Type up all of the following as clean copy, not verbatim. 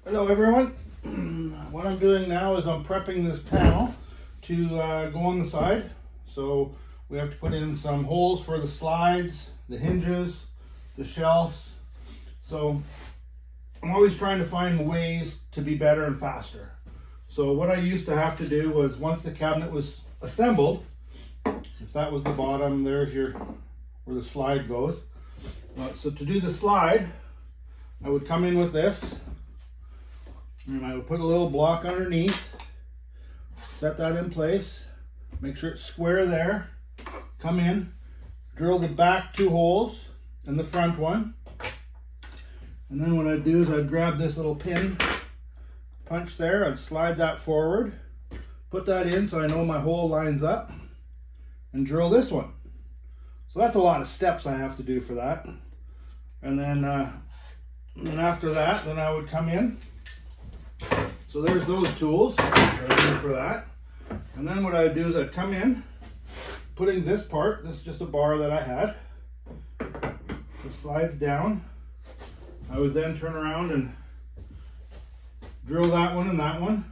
Hello everyone. What I'm doing now is I'm prepping this panel to go on the side. So we have to put in some holes for the slides, the hinges, the shelves. So I'm always trying to find ways to be better and faster. So what I used to have to do was, once the cabinet was assembled, if that was the bottom, there's where the slide goes. So to do the slide, I would come in with this, and I would put a little block underneath, set that in place, make sure it's square there, come in, drill the back 2 holes and the front one, and then what I'd do is I'd grab this little pin, punch there, I'd slide that forward, put that in so I know my hole lines up, and drill this one. So that's a lot of steps I have to do for that. And then after that, then I would come in. So there's those tools that I do for that. And then what I would do is I'd come in, putting this part, this is just a bar that I had, it slides down. I would then turn around and drill that one and that one.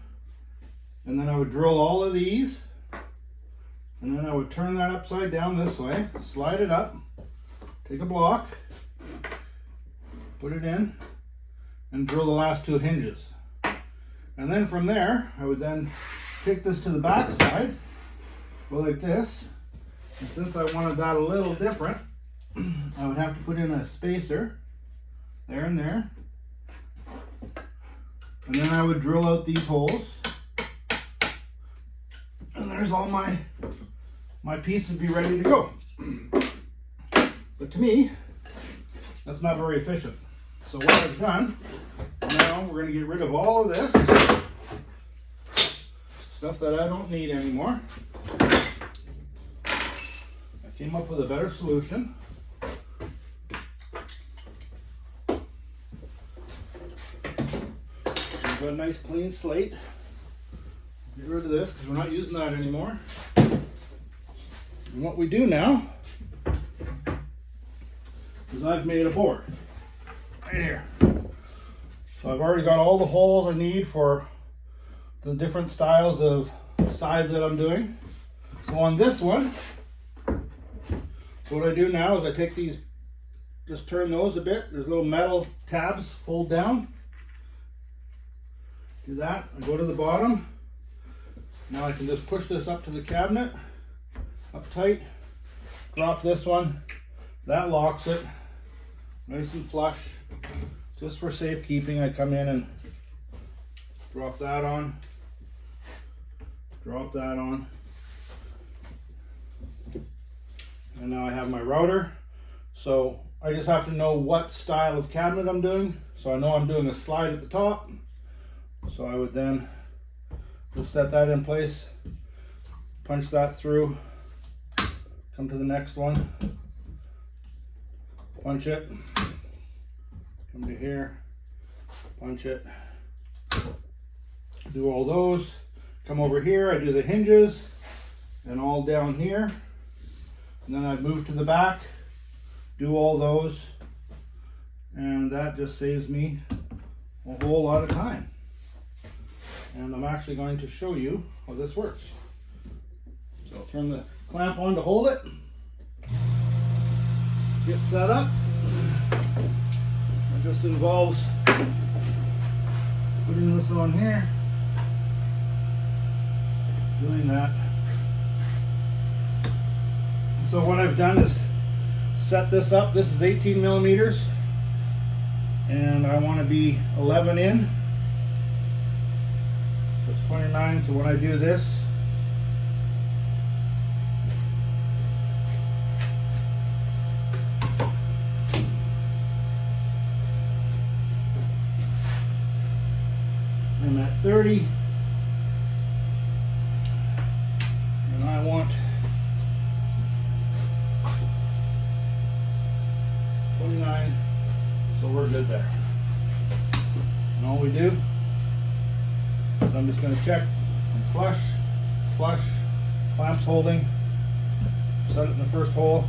And then I would drill all of these. And then I would turn that upside down this way, slide it up, take a block, put it in, and drill the last 2 hinges. And then from there, I would then take this to the back side, go like this. And since I wanted that a little different, I would have to put in a spacer, there and there. And then I would drill out these holes. And there's all my piece would be ready to go. But to me, that's not very efficient. So what I've done, now we're going to get rid of all of this stuff that I don't need anymore. I came up with a better solution. I've got a nice clean slate. Get rid of this because we're not using that anymore. And what we do now is I've made a board right here. So I've already got all the holes I need for the different styles of sides that I'm doing. So on this one, what I do now is I take these, just turn those a bit. There's little metal tabs, fold down. Do that. I go to the bottom. Now I can just push this up to the cabinet, up tight, drop this one, that locks it, nice and flush. Just for safekeeping, I come in and drop that on, drop that on. And now I have my router. So I just have to know what style of cabinet I'm doing. So I know I'm doing a slide at the top. So I would then just set that in place, punch that through, come to the next one, punch it, come to here, punch it, do all those, come over here, I do the hinges, and all down here, and then I move to the back, do all those, and that just saves me a whole lot of time. And I'm actually going to show you how this works. So I'll turn the clamp on to hold it. Get set up. It just involves putting this on here, doing that. So what I've done is set this up. This is 18 millimeters, and I want to be 11 in. It's 29, so when I do this, I'm at 30, and I want 29, so we're good there. And all we do, I'm just going to check and flush, clamps holding, set it in the first hole.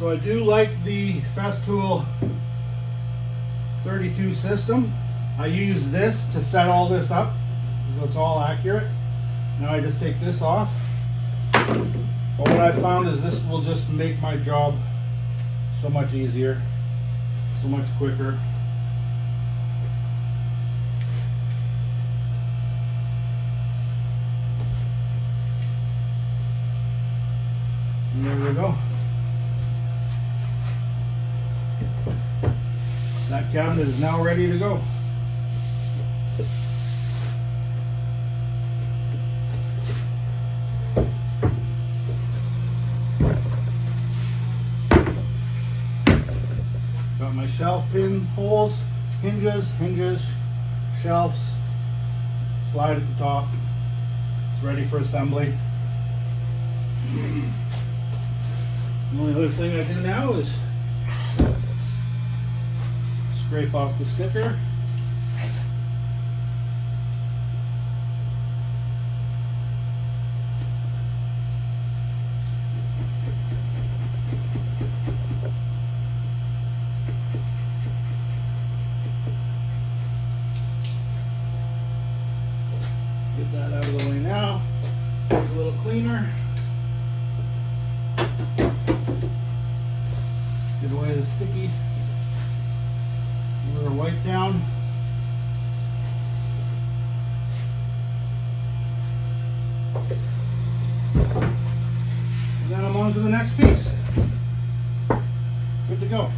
So I do like the Festool 32 system. I use this to set all this up so it's all accurate. Now I just take this off. But what I found is this will just make my job so much easier, so much quicker. And there we go. That cabinet is now ready to go. Got my shelf pin holes, hinges, shelves, slide at the top. It's ready for assembly. The only other thing I do now is scrape off the sticker. Get that out of the way now. A little cleaner. Get away the sticky. A little white down. And then I'm on to the next piece. Good to go.